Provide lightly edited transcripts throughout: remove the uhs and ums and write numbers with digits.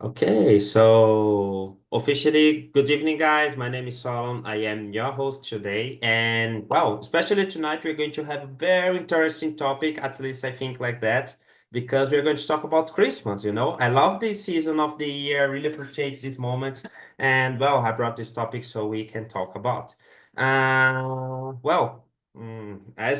Okay, so officially, good evening, guys. My name is Solomon. I am your host today. And well, especially tonight, we're going to have a very interesting topic, at least I think like that, because we're going to talk about Christmas. I love this season of the year, I really appreciate these moments. And well, I brought this topic so we can talk about. As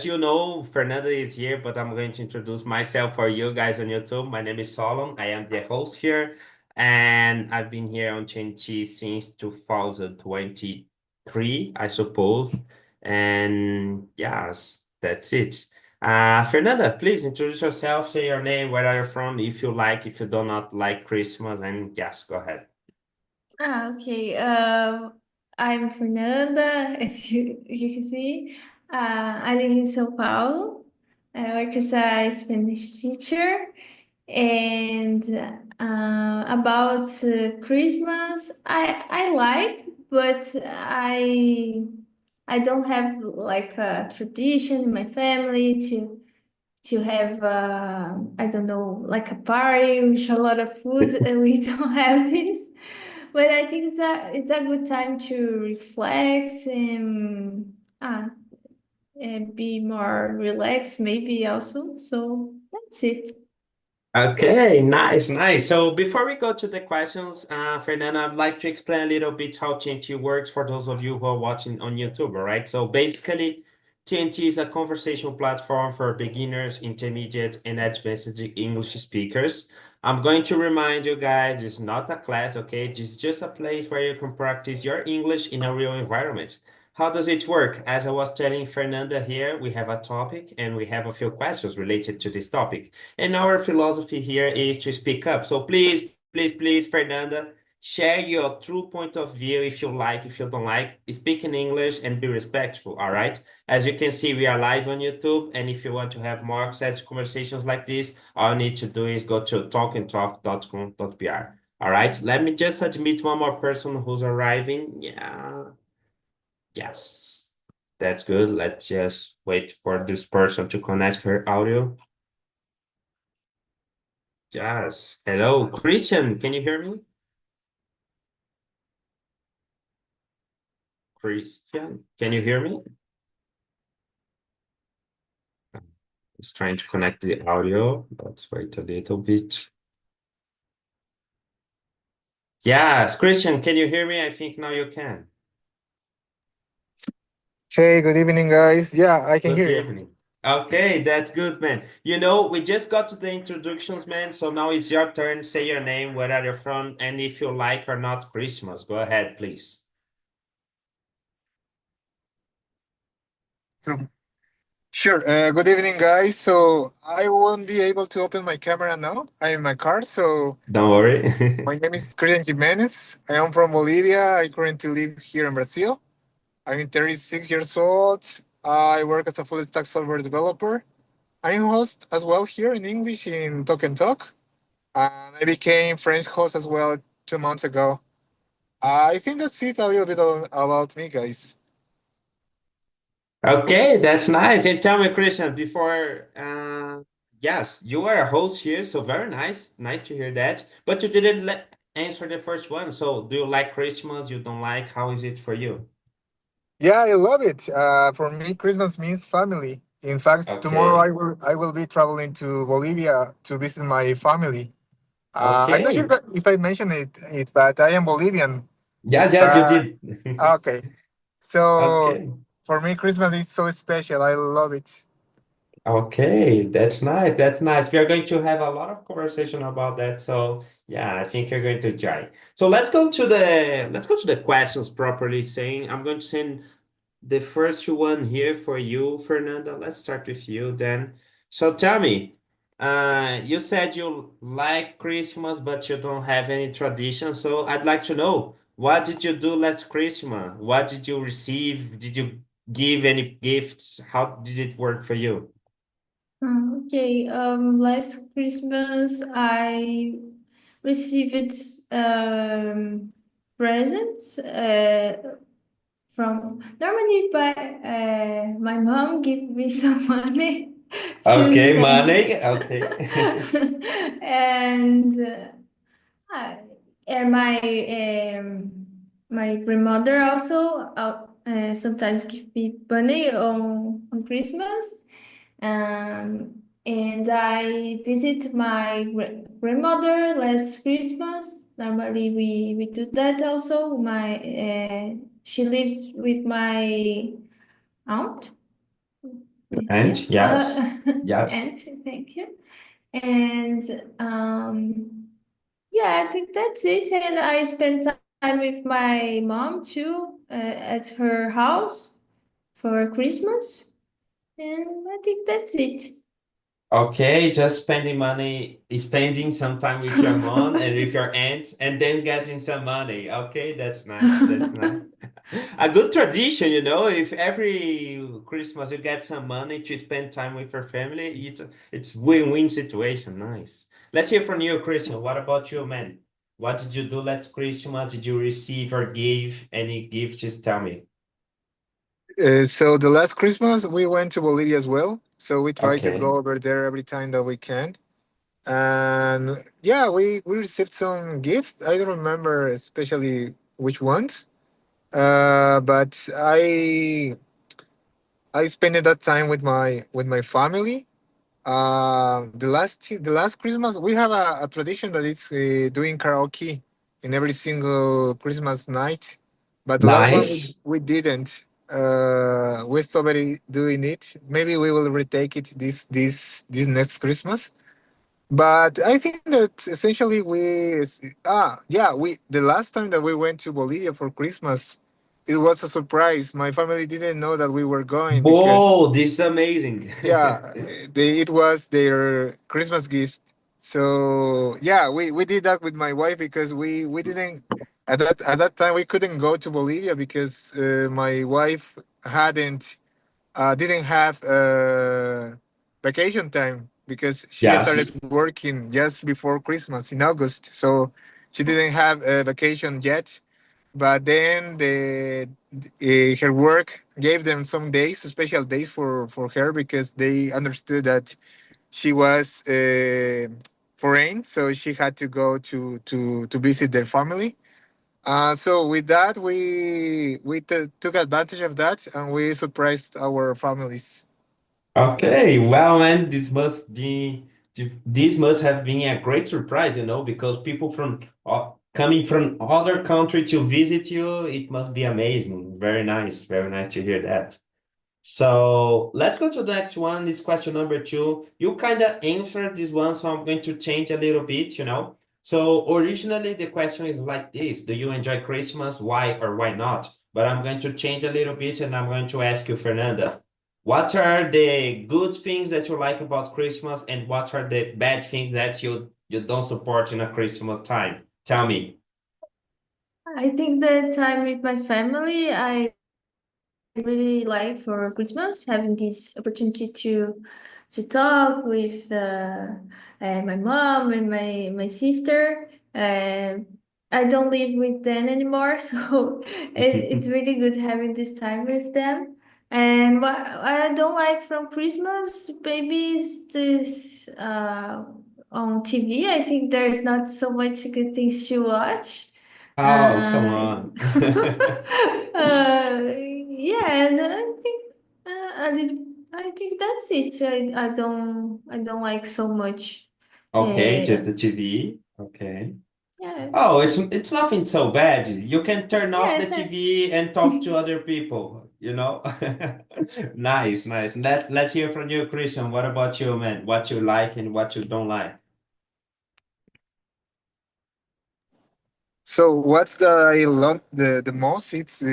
you know, Fernando is here, but I'm going to introduce myself for you guys on YouTube. My name is Solomon. I am the host here and I've been here on Chinchi since 2023, I suppose. And yes, that's it. Fernanda, please introduce yourself, say your name, where are you from, if you like, if you do not like Christmas, and yes, go ahead. Okay. I'm Fernanda, as you can see. I live in São Paulo. I work as a Spanish teacher. And about Christmas, I like, but I don't have like a tradition in my family to have I don't know, like a party with a lot of food. We don't have this, but I think it's a good time to reflect and be more relaxed, maybe also. So that's it. Okay, nice, nice. So before we go to the questions, Fernanda, I'd like to explain a little bit how TNT works for those of you who are watching on YouTube, all right? So basically, TNT is a conversation platform for beginners, intermediate, and advanced English speakers. I'm going to remind you guys, it's not a class, okay? It's just a place where you can practice your English in a real environment. How does it work? As I was telling Fernanda here, we have a topic and we have a few questions related to this topic. And our philosophy here is to speak up. So please, please, please, Fernanda, share your true point of view if you like, if you don't like. Speak in English and be respectful, all right? As you can see, we are live on YouTube. And if you want to have more such conversations like this, all you need to do is go to talkandtalk.com.br. All right, let me just admit one more person who's arriving. Yeah, yes, that's good. Let's just wait for this person to connect her audio. Yes. Hello, Christian. Can you hear me? Christian, can you hear me? Just trying to connect the audio. Let's wait a little bit. Yes, Christian, can you hear me? I think now you can. Hey, good evening, guys. Yeah, I can Good hear you. evening. Okay, that's good, man. We just got to the introductions, man. So now it's your turn. Say your name, where are you from, and if you like or not Christmas. Go ahead, please. Sure. Sure. Good evening, guys. So I won't be able to open my camera now. I'm in my car. So Don't worry. my name is Christian Jimenez. I am from Bolivia. I currently live here in Brazil. I'm 36 years old. I work as a full stack software developer. I'm host as well here in English in Talk and Talk. And I became French host as well 2 months ago. I think that's it a little bit about me, guys. Okay, that's nice. And tell me, Christian, before, yes, you are a host here, so very nice. Nice to hear that. But you didn't answer the first one. So, do you like Christmas? You don't like? How is it for you? Yeah, I love it. For me, Christmas means family. In fact, tomorrow Okay. I will be traveling to Bolivia to visit my family. I'm not sure Okay. if I mentioned it, but I am Bolivian. Yes, yes, you Uh, did. okay, so Okay. for me, Christmas is so special. I love it. Okay, that's nice. That's nice. We are going to have a lot of conversation about that. So yeah, I think you're going to enjoy. So let's go to the questions properly saying I'm going to send the first one here for you, Fernanda. Let's start with you then. So tell me, you said you like Christmas, but you don't have any tradition. So I'd like to know, what did you do last Christmas? What did you receive? Did you give any gifts? How did it work for you? Okay. Last Christmas I received presents from normally by my mom give me some money to Okay, spend money. Okay. and And my grandmother also sometimes give me money on Christmas. And I visit my grandmother last Christmas. Normally we do that also. My she lives with my aunt. Thank And you. yes, yes. Aunt, thank you. And yeah, I think that's it. And I spend time with my mom too, at her house for Christmas. And I think that's it. Okay, just spending money, spending some time with your mom and with your aunt, and then getting some money. Okay, that's nice. That's nice. A good tradition, you know. If every Christmas you get some money to spend time with your family, it's win-win situation. Nice. Let's hear from you, Christian. What about you, man? What did you do last Christmas? Did you receive or give any gifts? Just tell me. So the last Christmas we went to Bolivia as well. So we try to Okay. go over there every time that we can. And yeah, we received some gifts. I don't remember especially which ones. But I spent that time with my family. The last Christmas we have a tradition that it's doing karaoke in every single Christmas night. But the last one Nice. we didn't. We stopped doing it. Maybe we will retake it this next Christmas. But I think that essentially we the last time that we went to Bolivia for Christmas, it was a surprise. My family didn't know that we were going because Whoa, this is amazing. yeah, it was their Christmas gift. So yeah, we did that with my wife because we didn't at that time we couldn't go to Bolivia because my wife hadn't didn't have vacation time because she started Yes. working just before Christmas in August. So she didn't have a vacation yet. But then her work gave them some days, special days for her because they understood that she was foreign, so she had to go to visit their family. So with that, we took advantage of that and we surprised our families. Okay, well, man, this must have been a great surprise, you know, because people from coming from other country to visit you, it must be amazing. Very nice to hear that. So let's go to the next one. This question number two. You kind of answered this one, so I'm going to change a little bit, you know. So originally the question is like this: do you enjoy Christmas? Why or why not? But I'm going to change a little bit and I'm going to ask you, Fernanda, what are the good things that you like about Christmas and what are the bad things that you don't support in a Christmas time? Tell me. I think the time with my family, I really like for Christmas, having this opportunity to talk with my mom and my sister. I don't live with them anymore, so it's really good having this time with them. And what I don't like from Christmas, maybe is this on TV. I think there's not so much good things to watch. Oh, come Uh, on. yes, I think I think that's it. I don't like so much. Okay, just Uh, the TV. Okay. yeah, Oh, it's nothing so bad. You can turn off the yes, TV and talk to other people, you know? Nice, nice. Let's hear from you, Christian. What about you, man? What you like and what you don't like? So what's the I love the most? It's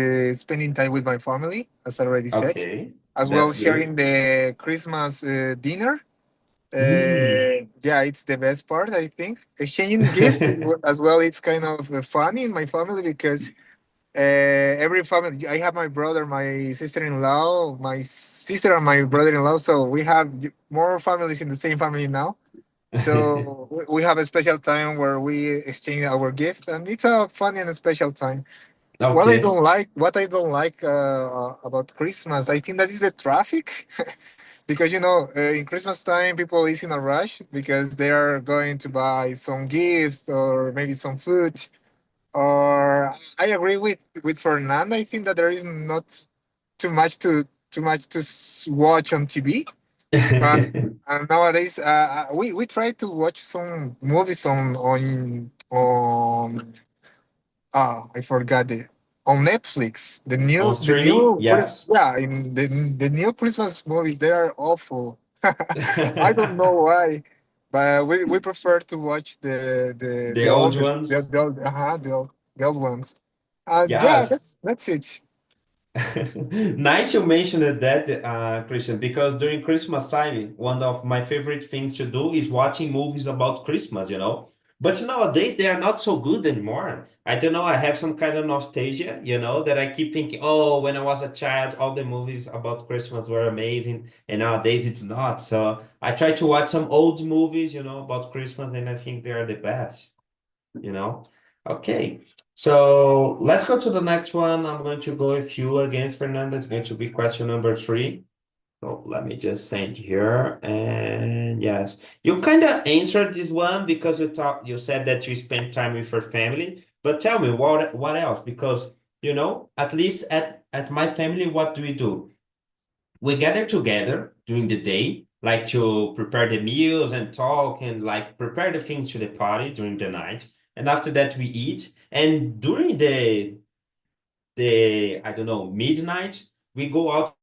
spending time with my family, as I already said, Okay, as well that's good. sharing the Christmas dinner. Mm. Yeah, it's the best part, I think. Exchanging gifts as well. It's kind of funny in my family because every family. I have my brother, my sister-in-law, my sister, and my brother-in-law. So we have more families in the same family now. So we have a special time where we exchange our gifts, and it's a fun and a special time. Okay. What I don't like about Christmas, I think that is the traffic, because in Christmas time people is in a rush because they are going to buy some gifts or maybe some food. Or I agree with Fernanda. I think that there is not too much to watch on TV. Uh, and nowadays, we try to watch some movies on I forgot it, on Netflix. On streaming, yes. Yeah, in the new Christmas movies, they are awful. I don't know why, but we prefer to watch The the old oldest ones. the old ones. Yeah, Yes. that's it. Nice you mentioned that, Christian, because during Christmas time, one of my favorite things to do is watching movies about Christmas, you know. But nowadays they are not so good anymore. I don't know, I have some kind of nostalgia, you know, that I keep thinking, oh, when I was a child, all the movies about Christmas were amazing, and nowadays it's not. So I try to watch some old movies, you know, about Christmas, and I think they are the best, you know. Okay, so let's go to the next one. I'm going to go with you again, Fernanda. It's going to be question number 3. So let me just send here. And yes, you kind of answered this one because you said that you spend time with your family. But tell me what else? Because you know, at least at my family, what do we do? We gather together during the day, like to prepare the meals and talk and like prepare the things to the party during the night. And after that, we eat. And during the I don't know, midnight, we go out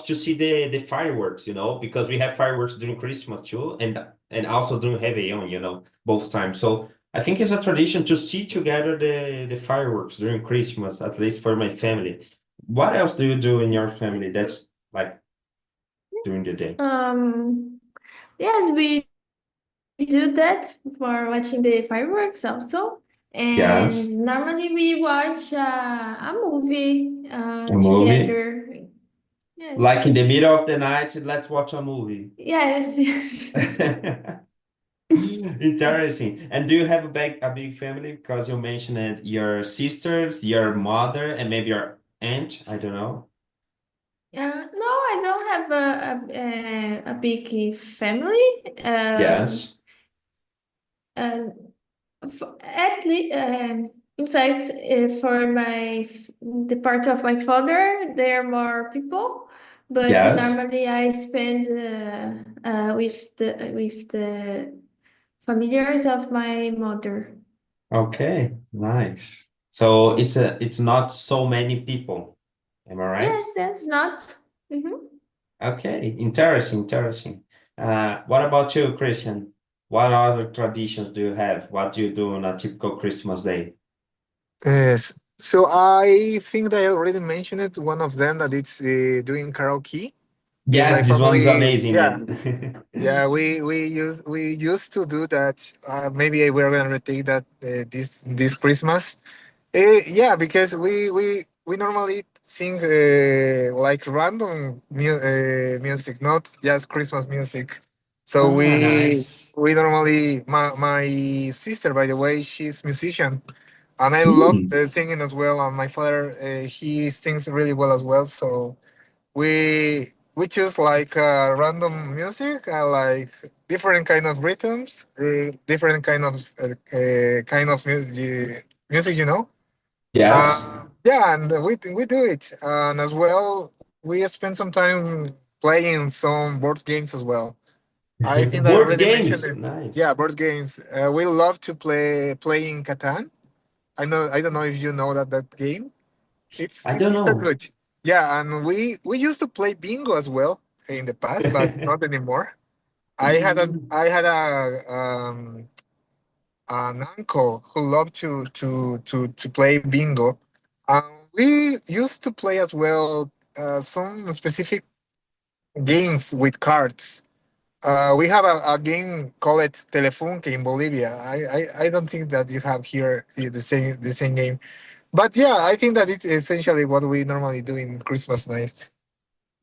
to see the fireworks, you know, because we have fireworks during Christmas too, and also during Réveillon, you know, both times. So I think it's a tradition to see together the fireworks during Christmas, at least for my family. What else do you do in your family that's like during the day? Um, yes, we do that for watching the fireworks also. Yes, And normally we watch a movie a movie. together. Yes. Like in the middle of the night, let's watch a movie. Yes, yes. Interesting. And do you have a big family? Because you mentioned it, your sisters, your mother, and maybe your aunt. I don't know. No, I don't have a big family. Yes. Uh, at least, in fact, for the part of my father, there are more people, but Yes. normally I spend with the familiars of my mother. Okay. Nice. So it's not so many people. Am I right? Yes, that's not. Mhm. Okay. Interesting. Interesting. What about you, Christian? What other traditions do you have? What do you do on a typical Christmas day? Yes. So I think that I already mentioned it. One of them that it's doing karaoke in my Yes, this one is family. amazing, Yeah, man. yeah. We used to do that. Maybe we're gonna retake that this Christmas. Yeah, because we normally sing like random music, not just Christmas music. So Ah, nice. we normally my sister, by the way, she's musician, and I love Hmm. singing as well. And my father, he sings really well as well. So we choose like random music, like different kind of rhythms, different kind of music, you know. Yes. Yeah, and we do it, and as well we spend some time playing some board games as well. I think I Board already mentioned games. it. Nice. Yeah, board games. We love to playing Catan. I don't know if you know that game. I don't It's a know. good. Yeah, and we used to play bingo as well in the past, but not anymore. Mm. I had an uncle who loved to play bingo. We used to play as well some specific games with cards. We have a game called Telefunke in Bolivia. I don't think that you have here the same game. But yeah, I think that it's essentially what we normally do in Christmas night.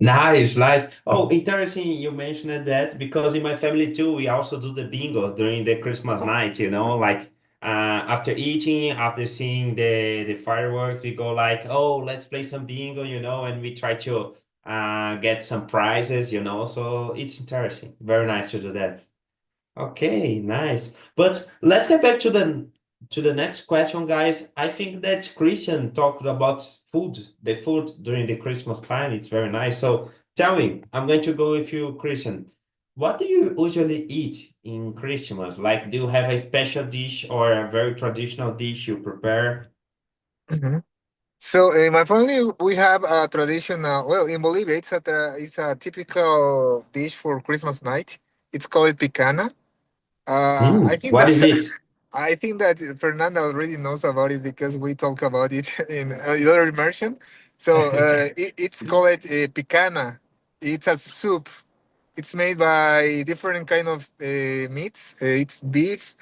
Nice, nice. Oh, interesting you mentioned that because in my family too, we also do the bingo during the Christmas night, you know, like after eating, after seeing the fireworks, we go like, oh, let's play some bingo, you know, and we try to get some prizes, you know, so it's interesting. Very nice to do that. Okay, nice. But let's get back to to the next question, guys. I think that Christian talked about food, the food during the Christmas time. It's very nice. So tell me, I'm going to go with you, Christian. What do you usually eat in Christmas? Like, do you have a special dish or a very traditional dish you prepare? Mhm. So in my family, we have a traditional. Well, in Bolivia, it's a typical dish for Christmas night. It's called picana. I think What that is it? I think that Fernanda already knows about it because we talked about it in the other immersion. So it's called picana. It's a soup. It's made by different kind of meats. It's beef,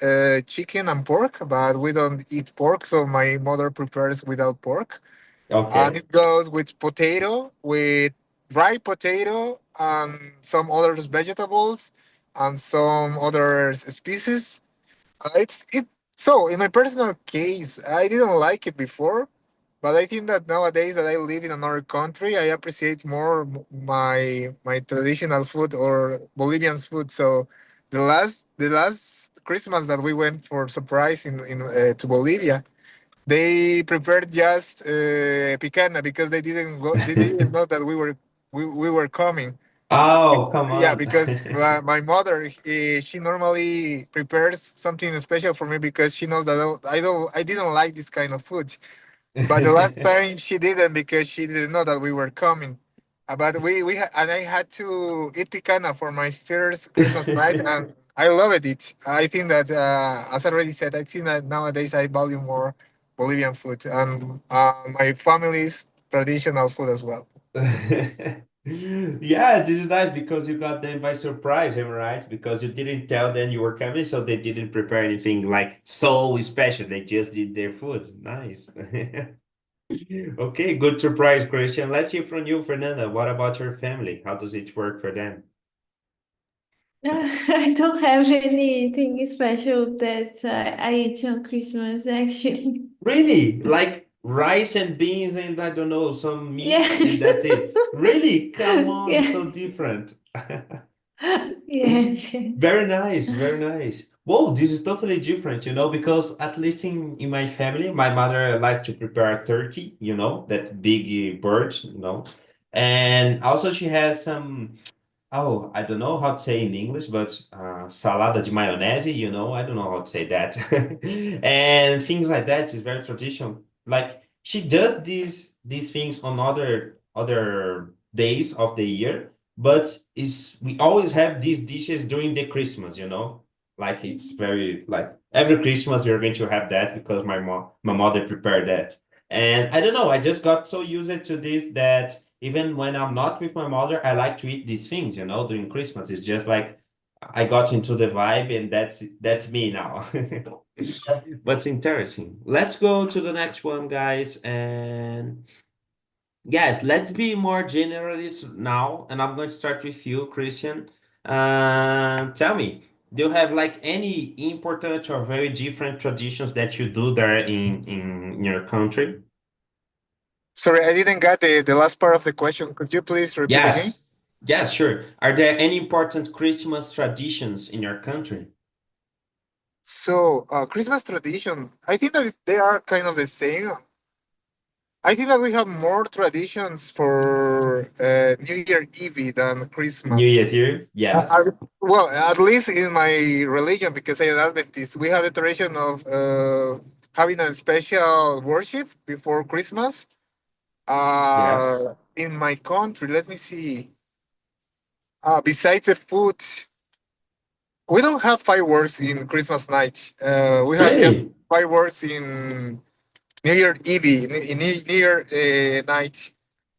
chicken, and pork, but we don't eat pork, so my mother prepares without pork. And Okay. it goes with potato, with dry potato, and some other vegetables, and some other species. It's it. So in my personal case, I didn't like it before, but I think that nowadays that I live in another country, I appreciate more my traditional food or Bolivian food. So the last Christmas that we went for surprise in to Bolivia, they prepared just picana because they didn't know that we were coming. Oh, come Yeah, on. because my mother, she normally prepares something special for me because she knows that I didn't like this kind of food. But the last time she didn't because she didn't know that we were coming. But and I had to eat picana for my first Christmas night, and I loved it. I think that, as I already said, I think that nowadays I value more Bolivian food and my family's traditional food as well. Yeah, this is nice because you got them by surprise, am I right? Because you didn't tell them you were coming, so they didn't prepare anything like so special. They just did their food. Nice. Okay, good surprise, Christian. Let's hear from you, Fernanda. What about your family? How does it work for them? I don't have anything special that I eat on Christmas, actually. Really? Like rice and beans and I don't know, some meat and Yes. that's it. Really? Come on, so Yes. different. Yes. Very nice, very nice. Whoa, this is totally different, because at least in my family, my mother likes to prepare turkey, that big bird, And also she has some. Oh, I don't know how to say in English, but salada de maionese, I don't know how to say that. And things like that is very traditional. Like she does these things on other days of the year, but is we always have these dishes during the Christmas. Like it's very like every Christmas we're going to have that because my mother prepared that. And I don't know, I just got so used to this that even when I'm not with my mother, I like to eat these things, during Christmas. It's just like I got into the vibe and that's me now. But it's interesting. Let's go to the next one, guys. And yes, let's be more generalist now. And I'm going to start with you, Christian. Tell me, do you have like any important or very different traditions that you do there in your country? Sorry, I didn't get the last part of the question. Could you please repeat again? Yes. Yes, sure. Are there any important Christmas traditions in your country? So, Christmas tradition, I think that they are kind of the same. I think that we have more traditions for New Year Eve than New Christmas. Year's Eve? Uh, uh, Yes. well, at least in my religion, because I am Adventist, we have the tradition of having a special worship before Christmas. Yes. In my country, let me see. Besides the food, we don't have fireworks in Christmas night. We have just Really? fireworks in New Year Eve, in New Year night.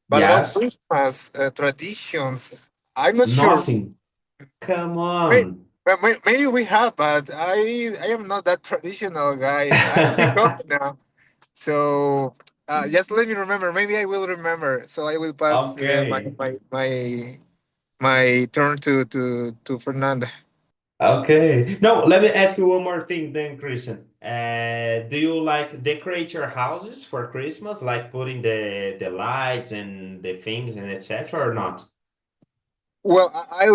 But about Yes. Christmas traditions, I'm not sure. Nothing. Come May- on. Maybe we have, but I am not that traditional guy. I'm becoming now. So just let me remember. Maybe I will remember. So I will pass Okay. my turn to Fernanda. Okay. No, let me ask you one more thing then, Christian. Do you like decorate your houses for Christmas, like putting the lights and the things and etc. or not? Well, I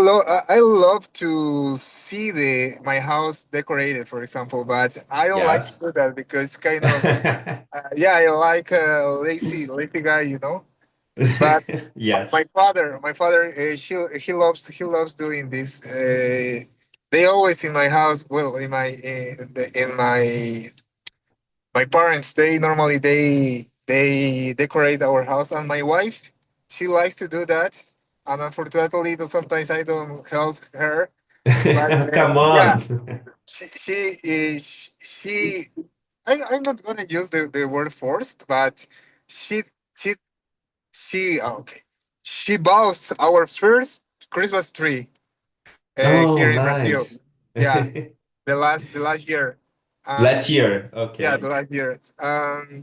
love to see the my house decorated, for example, but I don't like to Yes. do that because it's kind of yeah, I like a lazy guy, you know. But Yes. my father, he loves doing this. They always in my house, well, in my parents, they decorate our house, and my wife, she likes to do that, and unfortunately, though, sometimes I don't help her. But Come yeah, on. she I'm not gonna use the word forced, but she she okay. She bought our first Christmas tree here Oh, in Brazil. nice. Yeah, the last year. Last Um, year. yeah, Okay. the last year.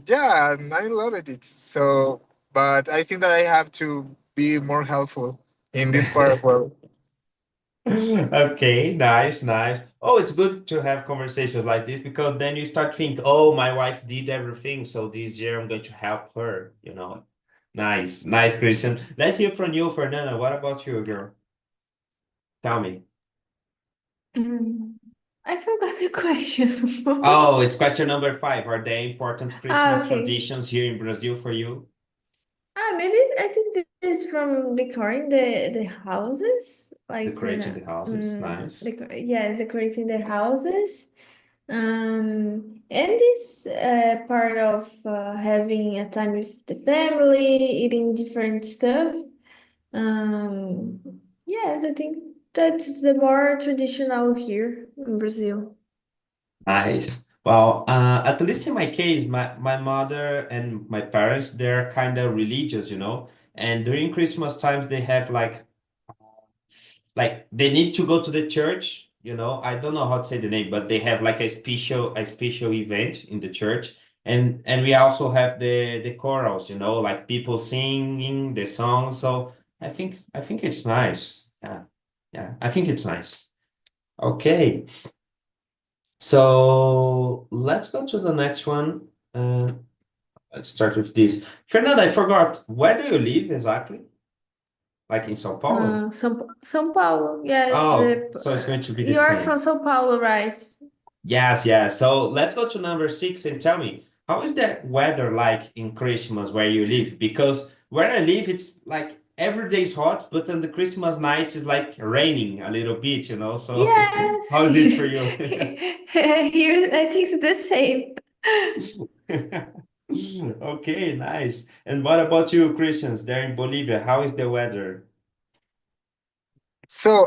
Yeah, and I love it. It's so, but I think that I have to be more helpful in this part of world. Okay, nice, nice. Oh, it's good to have conversations like this because then you start think, oh, my wife did everything, so this year I'm going to help her, you know. Nice, nice, Christian. Let's hear from you, Fernanda. What about you, girl? Tell me. Mm, I forgot the question. Oh, it's question number five. Are there important Ah, Christmas okay. traditions here in Brazil for you? Maybe I think this is from decoring the houses, like when Decorating the houses. Nice. yes, decorating the houses. And this part of having a time with the family, eating different stuff. Um, yes, I think that's the more traditional here in Brazil. Nice. Well, at least in my case, my mother and my parents, they're kind of religious, you know. And during Christmas times, they have like they need to go to the church, you know. I don't know how to say the name, but they have like a special event in the church. And we also have the chorals, you know, like people singing the song. So I think it's nice. Yeah. Yeah, I think it's nice. Okay. So let's go to the next one. Let's start with this. Fernanda, I forgot. Where do you live exactly? Like in Sao Paulo? São Paulo, yes. Oh, so it's going to be the You are same. from São Paulo, right? Yes, yes. So let's go to number six and tell me, how is the weather like in Christmas where you live? Because where I live, it's like every day is hot, but on the Christmas night, it's like raining a little bit, you know? So Yes. how is it for you? Here, I think it's the same. Okay, nice. And what about you, Christians, there in Bolivia? How is the weather? So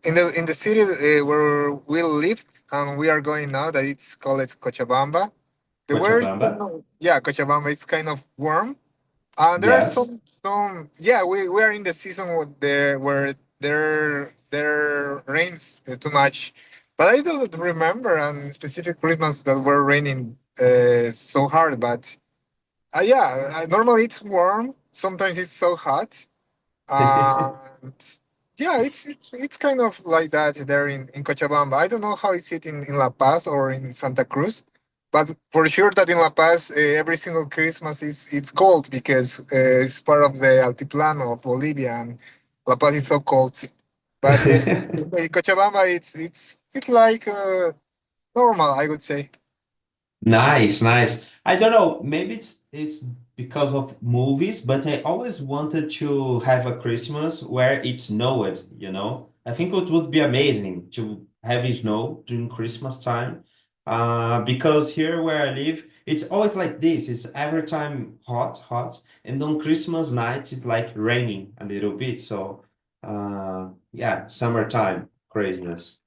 in the city where we live and we are going now, that it's called Cochabamba. The weather is Cochabamba? yeah, Cochabamba. It's kind of warm. There are Yes. some yeah. We are in the season where there rains too much, but I don't remember on specific Christmas that were raining so hard. But yeah, normally it's warm. Sometimes it's so hot. And yeah, it's kind of like that there in Cochabamba. I don't know how it's it in La Paz or in Santa Cruz, but for sure that in La Paz every single Christmas is it's cold because it's part of the Altiplano of Bolivia, and La Paz is so cold. But in Cochabamba it's like normal, I would say. Nice, nice. I don't know, maybe it's because of movies, but I always wanted to have a Christmas where it snowed, you know? I think it would be amazing to have it snow during Christmas time. Because here where I live, it's always like this. It's every time hot, hot, and on Christmas night it's like raining a little bit. So, yeah, summertime craziness.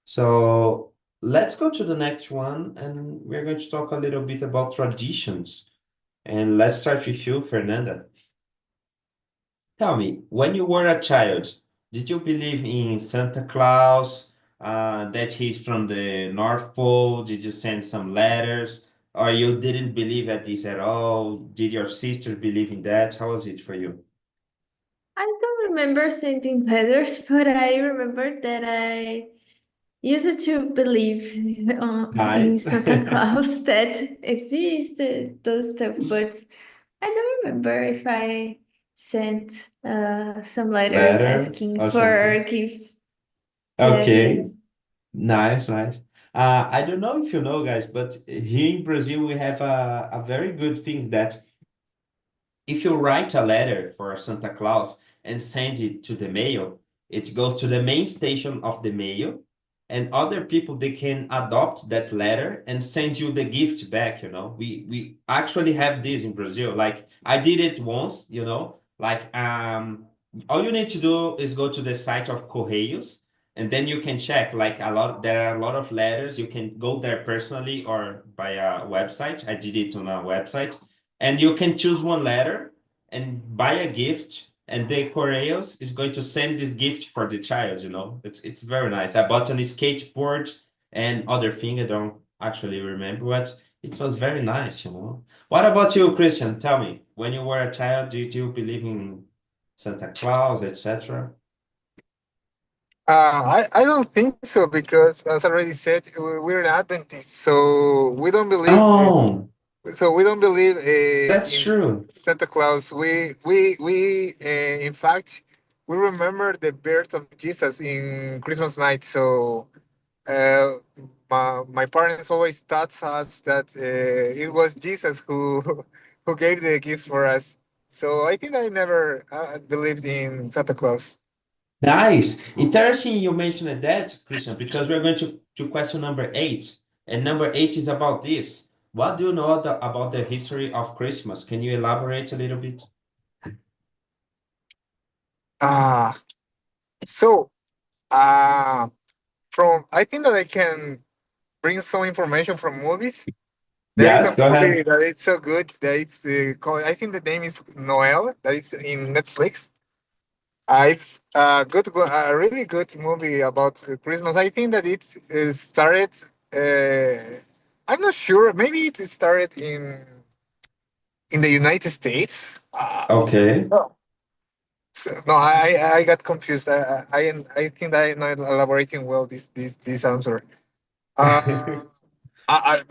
So let's go to the next one, and we're going to talk a little bit about traditions. And let's start with you, Fernanda. Tell me, when you were a child, did you believe in Santa Claus, that he's from the North Pole? Did you send some letters? Or you didn't believe at this at all? Did your sister believe in that? How was it for you? I don't remember sending letters, but I remember that I used to believe in Nice. Santa Claus that existed, those stuff, but I don't remember if I sent some letters Letter asking or for something. gifts. Okay, Yes. nice, nice. I don't know if you know, guys, but here in Brazil we have a very good thing that if you write a letter for Santa Claus and send it to the mail, it goes to the main station of the mail, and other people they can adopt that letter and send you the gift back, you know. We actually have this in Brazil. Like I did it once, you know, like all you need to do is go to the site of Correios and then you can check like a lot there are a lot of letters. You can go there personally or by a website. I did it on a website and you can choose one letter and buy a gift and the Correios is going to send this gift for the child, you know. It's very nice. I bought an skateboard and other thing I don't actually remember what. It was very nice, you know. What about you, Christian? Tell me, when you were a child, did you believe in Santa Claus, etc.? I don't think so because, as I already said, we're Adventists, so we don't believe. Oh, So we don't believe that's in true. Santa Claus. We in fact we remember the birth of Jesus in Christmas night. So uh, my parents always taught us that it was Jesus who who gave the gifts for us. So I think I never believed in Santa Claus. Nice. Interesting you mentioned that, Christian, because we're going to question number eight. And number eight is about this. What do you know about the history of Christmas? Can you elaborate a little bit? Ah, so uh, from I think that I can bring some information from movies. There is a Yes, go movie ahead. that is so good that it's called, I think the name is Noel, that is in Netflix. It's a really good movie about Christmas. I think that it started, I'm not sure, maybe it started in the United States. Okay. No, I got confused. I think I'm not elaborating well this answer. Uh,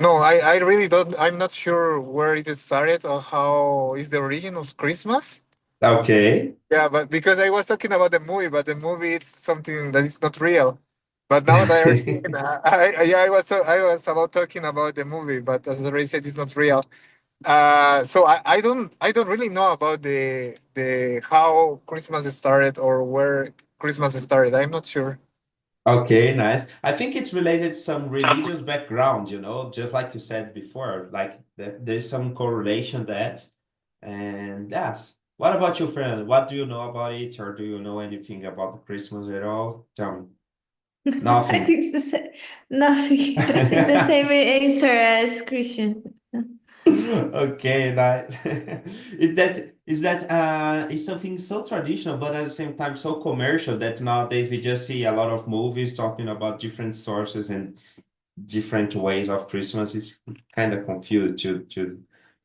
no, I really don't. I'm not sure where it started or how is the origin of Christmas. Okay. Yeah, but because I was talking about the movie, but the movie is something that is not real. But now that I already said, yeah, I was about talking about the movie, but as I already said, it's not real. So I don't really know about the how Christmas started or where Christmas started. I'm not sure. Okay, nice. I think it's related to some religious background, you know, just like you said before, like there's some correlation that. And yes. What about you, friend? What do you know about it, or do you know anything about Christmas at all? Tell me. I Nothing. think it's the same. Nothing. It's the same answer as Christian. Okay, nice. Is something so traditional, but at the same time so commercial that nowadays we just see a lot of movies talking about different sources and different ways of Christmas. It's kind of confused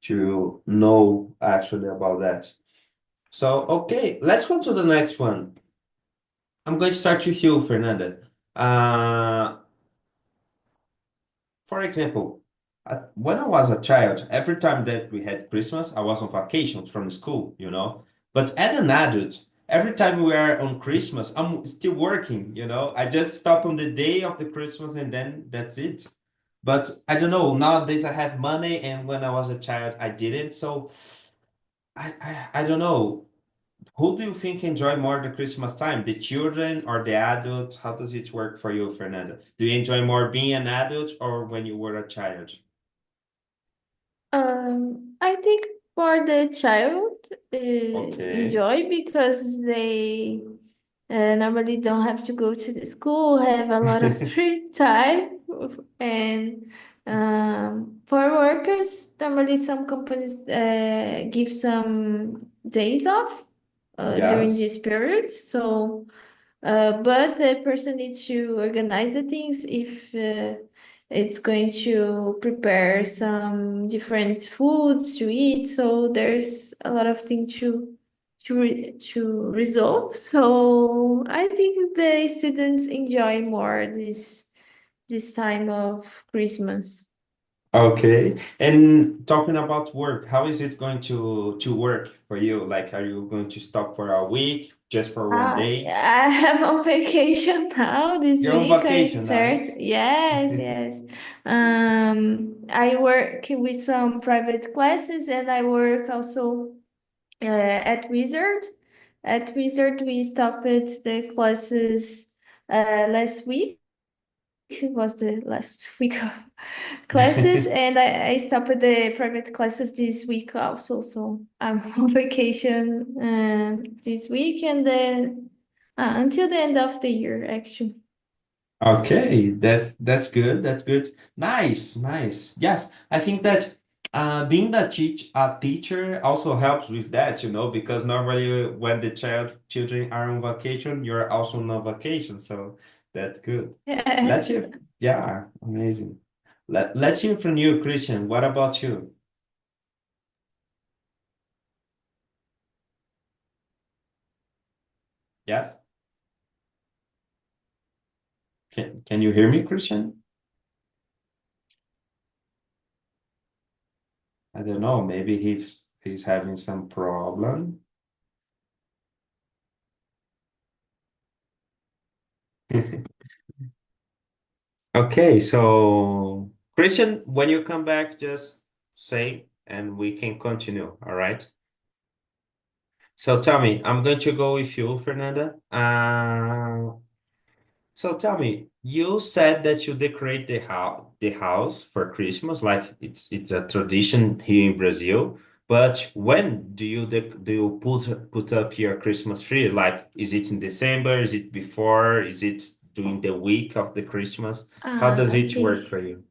to know actually about that. So okay, let's go to the next one. I'm going to start with you, Fernanda. Uh, For example, when I was a child, every time that we had Christmas, I was on vacation from school, you know. But as an adult, every time we are on Christmas, I'm still working, you know. I just stop on the day of the Christmas and then that's it. But I don't know, nowadays I have money and when I was a child, I didn't. So I don't know. Who do you think enjoy more the Christmas time? The children or the adults? How does it work for you, Fernanda? Do you enjoy more being an adult or when you were a child? I think for the child, Okay. enjoy because they normally don't have to go to the school, have a lot of free time, and for workers, normally some companies give some days off during Yes. this period. So but the person needs to organize the things if it's going to prepare some different foods to eat. So there's a lot of things to resolve. So I think the students enjoy more this time of Christmas. Okay. And talking about work, how is it going to work for you? Like, are you going to stop for a week, just for one day? I'm on vacation now. This You're on week I vacation, start. nice. Yes, yes. I work with some private classes, and I work also at Wizard. At Wizard, we stopped the classes last week. It was the last week of classes, and I stopped the private classes this week also. So I'm on vacation this week, and then until the end of the year, actually. Okay, that's good. That's good. Nice, nice. Yes, I think that being a teacher also helps with that, because normally when the children are on vacation, you're also on vacation, so that's good. Let's Yes. hear, yeah, amazing. Let's hear from you, Christian. What about you? Yeah, can you hear me, Christian? I don't know. Maybe he's having some problem. Okay, so Christian, when you come back, just say and we can continue. All right. So tell me, I'm going to go with you, Fernanda. So tell me, you said that you decorate the house for Christmas, like it's a tradition here in Brazil. But when do you put up your Christmas tree? Like, is it in December? Is it before? Is it during the week of the Christmas? How does it work Okay. for you?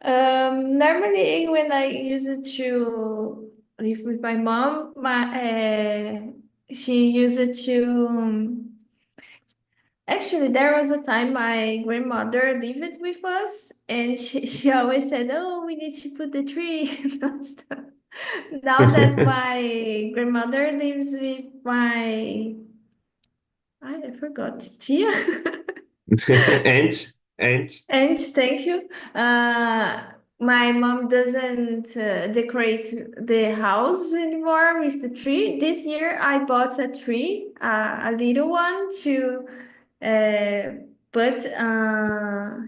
Normally when I use it to live with my mom, she used it to. Actually, there was a time my grandmother lived with us, and she always said, "Oh, we need to put the tree." and stuff. Now that my grandmother lives with my, I forgot, tia. And and And thank you. My mom doesn't decorate the house anymore with the tree. This year I bought a tree, a little one, to uh, put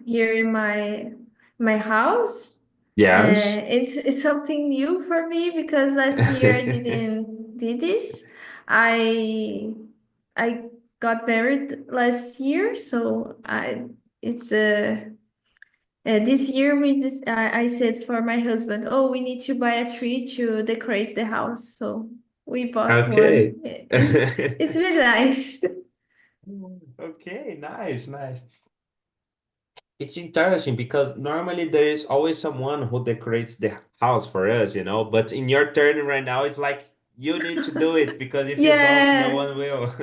here in my house. yes. It's something new for me because last year I didn't did this. I I got married last year, so I it's this year I said for my husband, oh, we need to buy a tree to decorate the house. So we bought one. Okay. It's really nice. Okay, nice, nice. It's interesting because normally there is always someone who decorates the house for us, but in your turn right now, it's like you need to do it because if you don't, no Yes, one will.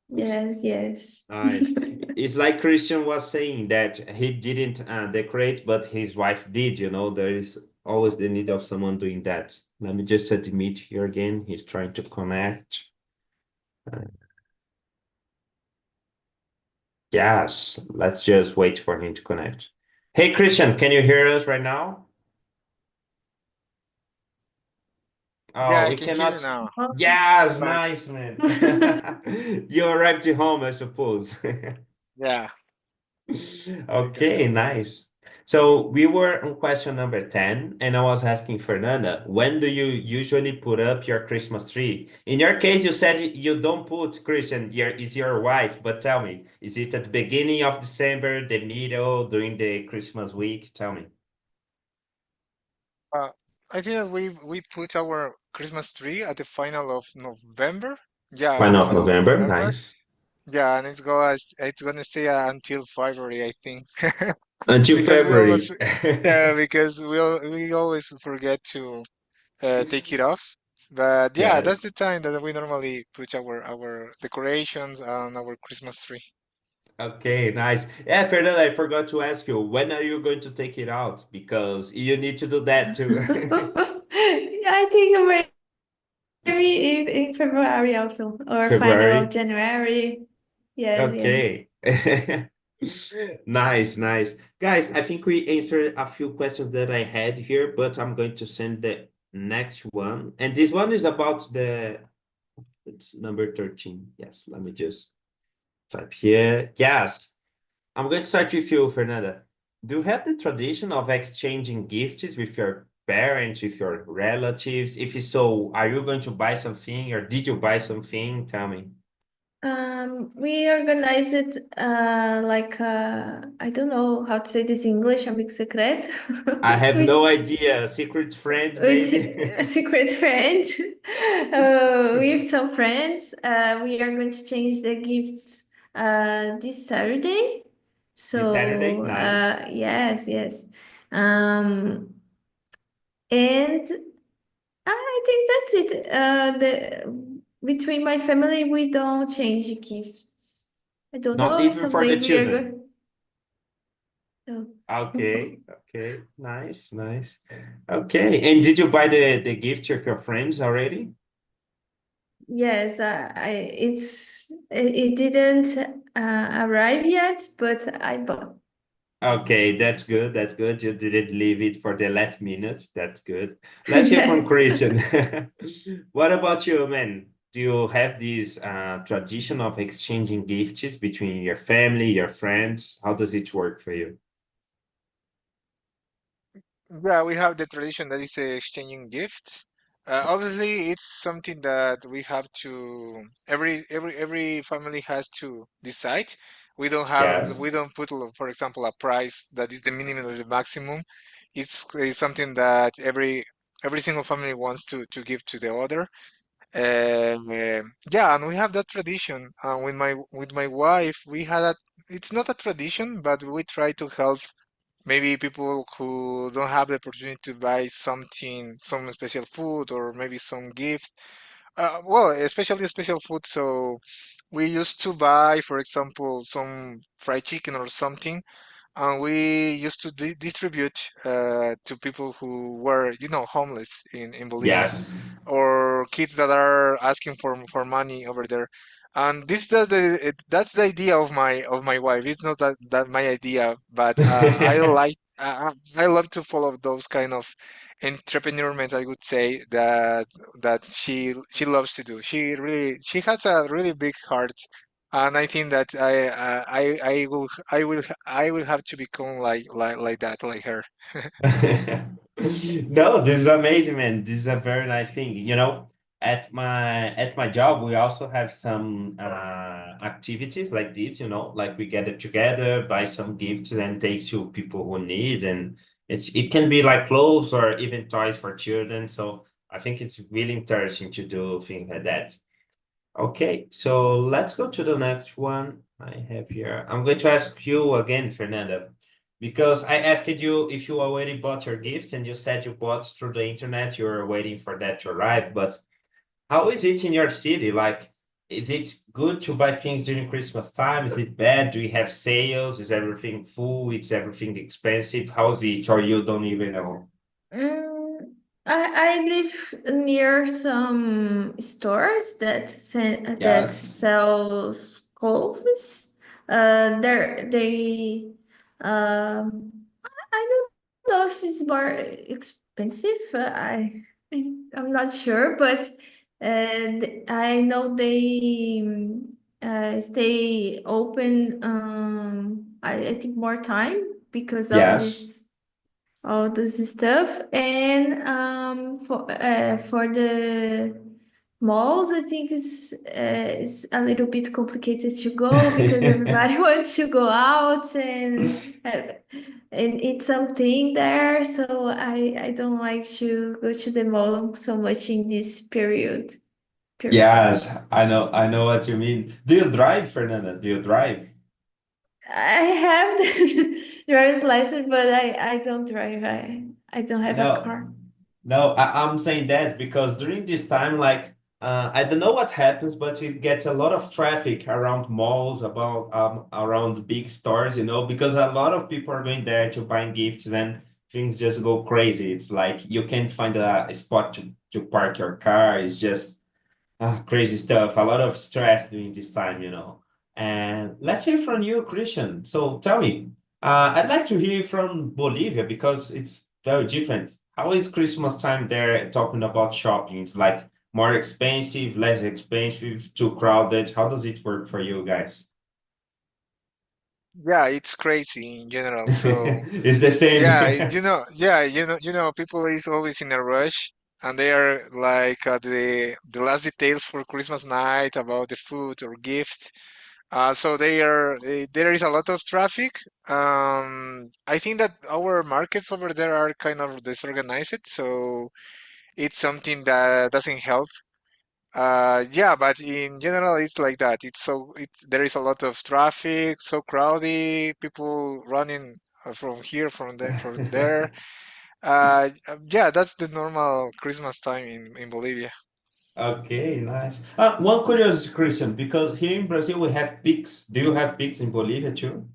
yes, yes. Nice. It's like Christian was saying that he didn't decorate, but his wife did, There is always the need of someone doing that. Let me just admit here again. He's trying to connect. Uh, yes, let's just wait for him to connect. Hey, Christian, can you hear us right now? Yeah, Oh, I we can hear you cannot. now. I'm Yes, back. nice, man. You arrived to home, I suppose. Yeah, I got Okay, home. nice. So we were on question number 10, and I was asking Fernanda, when do you usually put up your Christmas tree? In your case, you said you don't put Christian, is your wife, but tell me, is it at the beginning of December, the middle, during the Christmas week? Tell me. Uh, I think that we put our Christmas tree at the final of November. Yeah, at One the of final of November, November. nice. Yeah, and it's gonna stay until February, I think, Until because we almost February. yeah, because we always forget to take it off. But yeah, Yes. that's the time that we normally put our decorations on our Christmas tree. Okay, nice. Yeah, Fernanda, I forgot to ask you, when are you going to take it out? Because you need to do that too. I think maybe in February also, or final of February. January. Yes, yeah. Okay. Nice, nice. Guys, I think we answered a few questions that I had here, but I'm going to send the next one. And this one is about it's number 13. Yes, let me just type here. Yes, I'm going to start with you, Fernanda. Do you have the tradition of exchanging gifts with your parents, with your relatives? If so, are you going to buy something or did you buy something? Tell me. We organize it like I don't know how to say this in English, amigo secreto, I have no with idea. Secret friend, with maybe? a secret friend. With some friends, we are going to change the gifts this Saturday. This Saturday? So Nice. yes, yes. And I think that's it. The between my family, we don't change gifts. I don't Not know. even for Someday the we are children. going. No. Okay, okay, nice, nice. Okay, and did you buy the gift of your friends already? Yes, it didn't arrive yet, but I bought. Okay, that's good. That's good. You didn't leave it for the last minute. That's good. Let's hear from Yes. Christian. What about you, man? Do you have this tradition of exchanging gifts between your family, your friends? How does it work for you? Yeah, we have the tradition that is exchanging gifts. Obviously, it's something that we have to every family has to decide. We Yes. don't put, for example, a price that is the minimum or the maximum. It's something that every single family wants to give to the other. Yeah, and we have that tradition. With my wife, we had a. It's not a tradition, but we try to help maybe people who don't have the opportunity to buy something, some special food or maybe some gift. Well, especially special food. So we used to buy, for example, some fried chicken or something, and we used to distribute to people who were, homeless in Bolivia, Yes. or kids that are asking for money over there. And that's the idea of my wife. It's not that my idea, but I love to follow those kind of entrepreneurment, I would say, that she loves to do. She has a really big heart, and I think that I will have to become like that, like her. No, this is amazing, man. This is a very nice thing. You know, at my job, we also have some activities like this, like we get it together, buy some gifts and take to people who need, and it can be like clothes or even toys for children. So I think it's really interesting to do things like that. Okay, so let's go to the next one I have here. I'm going to ask you again, Fernanda, because I asked you if you already bought your gifts and you said you bought through the internet, you're waiting for that to arrive. But how is it in your city? Like, is it good to buy things during Christmas time? Is it bad? Do you have sales? Is everything full? Is everything expensive? How's it? Or you don't even know? Mm, I live near some stores that Yes. sells clothes. They I don't know if it's more expensive. I'm not sure, but I know they stay open. I think more time because of Yes. this all this stuff. And for the malls, I think it's a little bit complicated to go because everybody wants to go out and eat something there. So I don't like to go to the mall so much in this period. Yes, I know what you mean. Do you drive, Fernanda? Do you drive? I have the driver's license, but I don't drive. I don't have a No, car. no, I'm saying that because during this time, like, I don't know what happens, but it gets a lot of traffic around malls, around big stores, because a lot of people are going there to buy gifts and things just go crazy. It's like you can't find a spot to park your car. It's just crazy stuff. A lot of stress during this time. And let's hear from you, Christian. So tell me, I'd like to hear from Bolivia because it's very different. How is Christmas time there talking about shopping? It's like more expensive, less expensive, too crowded. How does it work for you guys? Yeah, it's crazy in general. So It's the same yeah, here. people is always in a rush, and they are like the last details for Christmas night about the food or gift. So there is a lot of traffic. I think that our markets over there are kind of disorganized, so it's something that doesn't help. Yeah, but in general, it's like that. There is a lot of traffic, so crowded, people running from here, from there. Yeah, that's the normal Christmas time in Bolivia. Okay, nice. One curious question, because here in Brazil we have pigs. Do you have pigs in Bolivia too?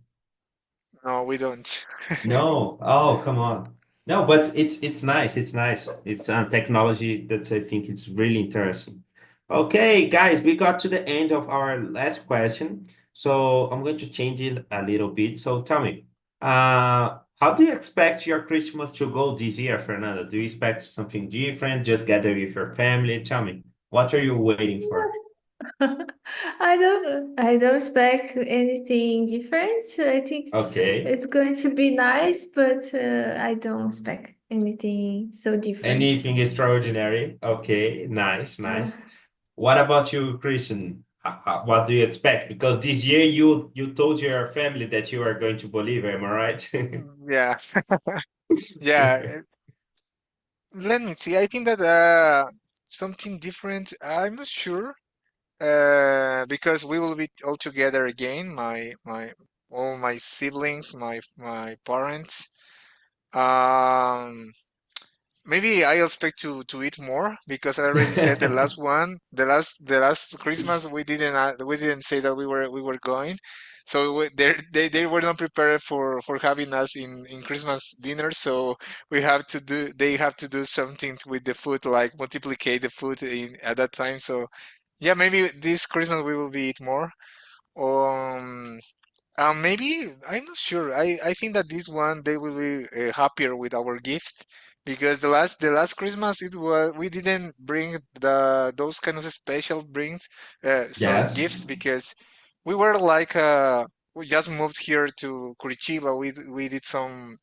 No, we don't. No. Oh, come on. No, but it's nice. It's nice. It's technology that I think it's really interesting. Okay, guys, we got to the end of our last question. So I'm going to change it a little bit. So tell me, how do you expect your Christmas to go this year, Fernanda? Do you expect something different? Just gather with your family? Tell me, what are you waiting for? I don't expect anything different. I think Okay. it's going to be nice, but I don't expect anything so different. Anything extraordinary? Okay, nice, Uh, nice. What about you, Christian? What do you expect? Because this year you told your family that you are going to Bolivia, am I right? Yeah, yeah. Let me see. I think that something different. I'm not sure. Because we will be all together again. My all my siblings, my parents. Um, Maybe I expect to eat more because I already said the last one, the last Christmas we didn't say that we were going, so they were not prepared for having us in Christmas dinner. So they have to do something with the food, like multiplicate the food in at that time. So yeah, maybe this Christmas we will be eat more. Um, Maybe I'm not sure. I think that this one they will be happier with our gift because the last Christmas we didn't bring those kind of special gifts Yes. because we were like we just moved here to Curitiba. We did some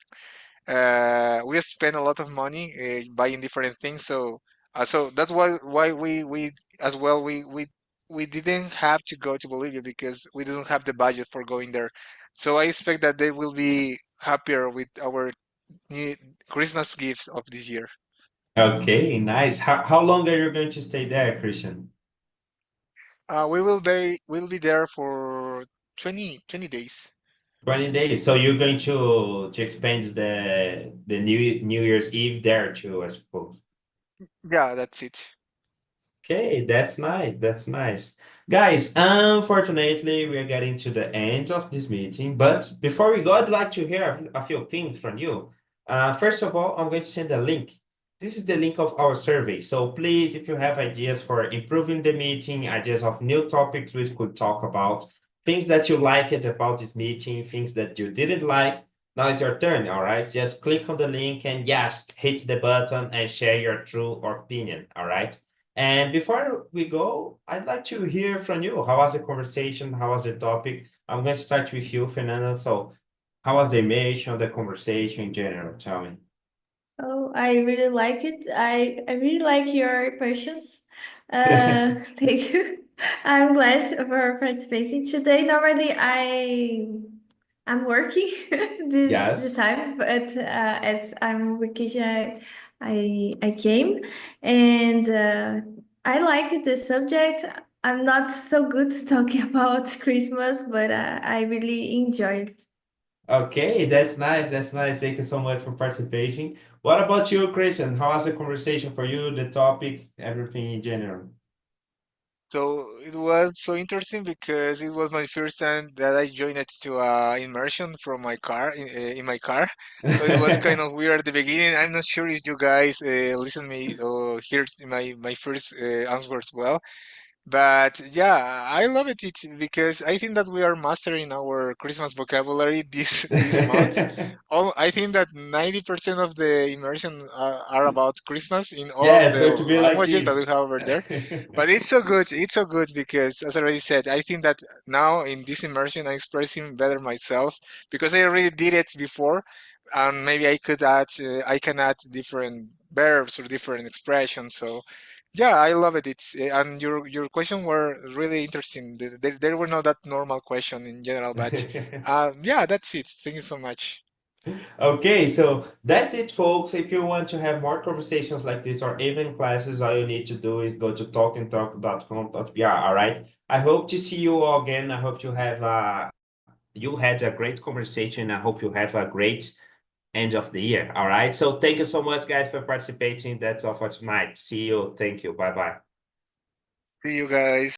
we spent a lot of money buying different things. So that's why we as well we didn't have to go to Bolivia because we didn't have the budget for going there. So I expect that they will be happier with our new Christmas gifts of this year. Okay, nice. How long are you going to stay there, Christian? We'll be there for 20 days. 20 days. So you're going to spend the New Year's Eve there too, I suppose. Yeah, that's it. Okay, that's nice. That's nice. Guys, unfortunately, we are getting to the end of this meeting. But before we go, I'd like to hear a few things from you. First of all, I'm going to send a link. This is the link of our survey. So please, if you have ideas for improving the meeting, ideas of new topics we could talk about, things that you liked about this meeting, things that you didn't like, now it's your turn, all right? Just click on the link and yes, hit the button and share your true opinion, all right? And before we go, I'd like to hear from you. How was the conversation? How was the topic? I'm going to start with you, Fernanda. So, how was the immersion, the conversation in general? Tell me. Oh, I really like it. I really like your questions. Thank you. I'm glad for participating today. Normally, I'm working this Yes. time, but as I'm on vacation, I came and I like the subject. I'm not so good talking about Christmas, but I really enjoyed it. Okay, that's nice. That's nice. Thank you so much for participating. What about you, Christian? How was the conversation for you, the topic, everything in general? So it was so interesting because it was my first time that I joined it to immersion from my car in my car. So it was kind of weird at the beginning. I'm not sure if you guys listen me or hear my first answers well, But yeah, I love it because I think that we are mastering our Christmas vocabulary this month. I think that 90% of the immersion are about Christmas in all Yeah, of it's the going to be like languages that this. we have over there. But it's so good. It's so good because, as I already said, I think that now in this immersion, I'm expressing better myself because I already did it before, and maybe I can add different verbs or different expressions. So, yeah, I love it. It's and your question were really interesting. There were not that normal question in general, but yeah, that's it. Thank you so much. Okay, so that's it, folks. If you want to have more conversations like this or even classes, all you need to do is go to talkandtalk.com.br. All right. I hope to see you all again. I hope you had a great conversation. I hope you have a great end of the year. All right. So thank you so much, guys, for participating. That's all for tonight. See you. Thank you. Bye bye. See you guys.